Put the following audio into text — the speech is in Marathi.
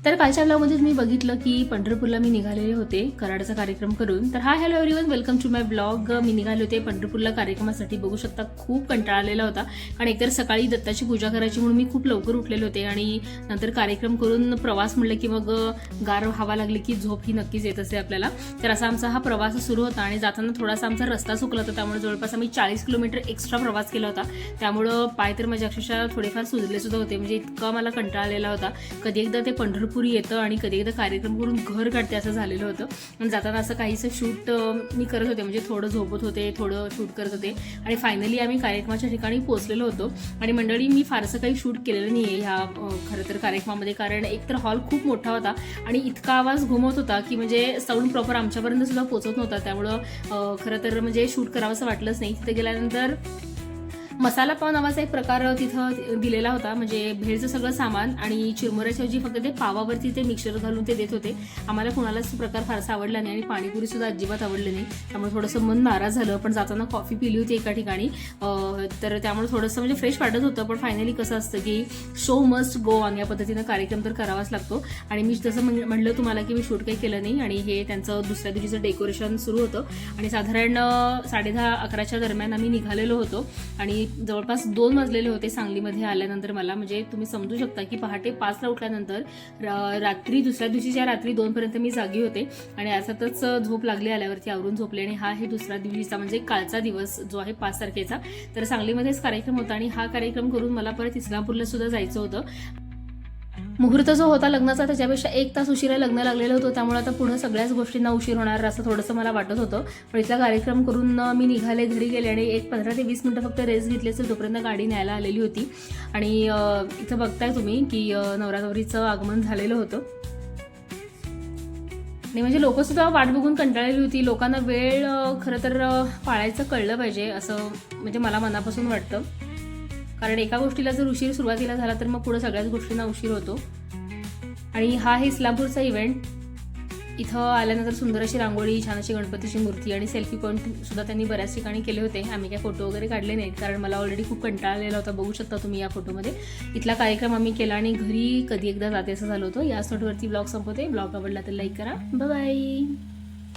तर कालच्या ब्लॉगमध्येच मी बघितलं की पंढरपूरला मी निघालेले होते कराडाचा कार्यक्रम करून. तर hi hello everyone, welcome to my blog. मी निघाले होते पंढरपूरला कार्यक्रमासाठी. बघू शकता खूप कंटाळा आलेला होता, कारण एकतर सकाळी दत्ताची पूजा करायची म्हणून मी खूप लवकर उठलेले होते आणि नंतर कार्यक्रम करून प्रवास म्हटलं की मग गार हवा लागली की झोप ही नक्कीच येत असते आपल्याला. तर असा आमचा हा प्रवास सुरू होता आणि जाताना थोडासा आमचा रस्ता चुकला होता, त्यामुळे जवळपास आम्ही 40 किलोमीटर एक्स्ट्रा प्रवास केला होता. त्यामुळं पाय तर माझ्या अक्षरशः थोडेफार सुजले सुद्धा होते, म्हणजे इतका मला कंटाळा आलेला होता. कधी एकदा ते पंढरपूर येतं आणि कधी एकदा कार्यक्रम करून घर काढते असं झालेलं होतं. आणि जाताना असं काहीसं शूट मी करत होते, म्हणजे थोडं झोपत होते, थोडं शूट करत होते आणि फायनली आम्ही कार्यक्रमाच्या ठिकाणी पोहोचलेलो होतो. आणि मंडळी, मी फारसं काही शूट केलेलं नाही आहे ह्या खरं तर कार्यक्रमामध्ये, कारण एकतर हॉल खूप मोठा होता आणि इतका आवाज घुमवत होता की म्हणजे साऊंड प्रॉपर आमच्यापर्यंत सुद्धा पोहोचत नव्हता. त्यामुळं खरं तर म्हणजे शूट करावं असं वाटलंच नाही. तिथे गेल्यानंतर मसाला पाव नावाचा एक प्रकार तिथं दिलेला होता, म्हणजे भेळचं सगळं सामान आणि चिरमुऱ्याच्या ऐवजी फक्त ते पावावरती ते मिक्सर घालून ते देत होते. आम्हाला कुणालाच प्रकार फारसा आवडला नाही आणि पाणीपुरी सुद्धा अजिबात आवडली नाही. त्यामुळे थोडंसं मन नाराज झालं. पण जाताना कॉफी पिली होती एका ठिकाणी, तर त्यामुळे थोडंसं म्हणजे फ्रेश वाटत होतं. पण फायनली कसं असतं की शो मस्ट गो ऑन, या पद्धतीनं कार्यक्रम तर करावाच लागतो. आणि मी जसं म्हणलं तुम्हाला की मी शूट काही केलं नाही आणि हे त्यांचं दुसऱ्या दिवशीचं डेकोरेशन सुरू होतं आणि साधारण 10:30-11च्या दरम्यान आम्ही निघालेलो होतो आणि जवळपास 2 वाजलेले होते सांगलीमध्ये आल्यानंतर मला. म्हणजे तुम्ही समजू शकता की पहाटे 5ला उठल्यानंतर रात्री दुसऱ्या दिवशीच्या रात्री 2 पर्यंत मी जागी होते आणि अर्थातच झोप लागली, आल्यावरती आवरून झोपले. आणि हा हे दुसऱ्या दिवशीचा म्हणजे कालचा दिवस जो आहे 5 तारखेचा, तर सांगलीमध्येच कार्यक्रम होता आणि हा कार्यक्रम करून मला परत इस्लामपूरला सुद्धा जायचं होतं. मुहूर्त जो होता लग्नाचा त्याच्यापेक्षा 1 तास उशिरा लग्न लागलेलं होतं, त्यामुळे आता पुढे सगळ्याच गोष्टींना उशीर होणार असं थोडंसं मला वाटत होतं. पण इथला कार्यक्रम करून मी निघाले, घरी गेले आणि एक 15 ते 20 मिनिटं फक्त रेस्ट घेतली असेल, तोपर्यंत गाडी न्यायला आलेली होती. आणि इथं बघताय तुम्ही की नवरा नवरीचं आगमन झालेलं होतं आणि म्हणजे लोक सुद्धा वाट बघून कंटाळलेली होती. लोकांना वेळ खरं तर पाळायचं कळलं पाहिजे असं म्हणजे मला मनापासून वाटतं, कारण एका गोष्टीला जर उशीर सुरुवातीला झाला तर मग पुढे सगळ्याच गोष्टींना उशीर होतो. आणि हा आहे इस्लामपूरचा इव्हेंट. इथं आल्यानंतर सुंदर अशी रांगोळी, छान अशी गणपतीची मूर्ती आणि सेल्फी पॉईंट सुद्धा त्यांनी बऱ्याच ठिकाणी केले होते. आम्ही काय फोटो वगैरे काढले नाहीत, कारण मला ऑलरेडी खूप कंटाळा आलेला होता. बघू शकता तुम्ही या फोटोमध्ये. इथला कार्यक्रम आम्ही केला आणि घरी कधी एकदा जाते असं झालं होतं. याच नोटवरती ब्लॉग संपवते. ब्लॉग आवडला तर लाईक करा. Bye bye.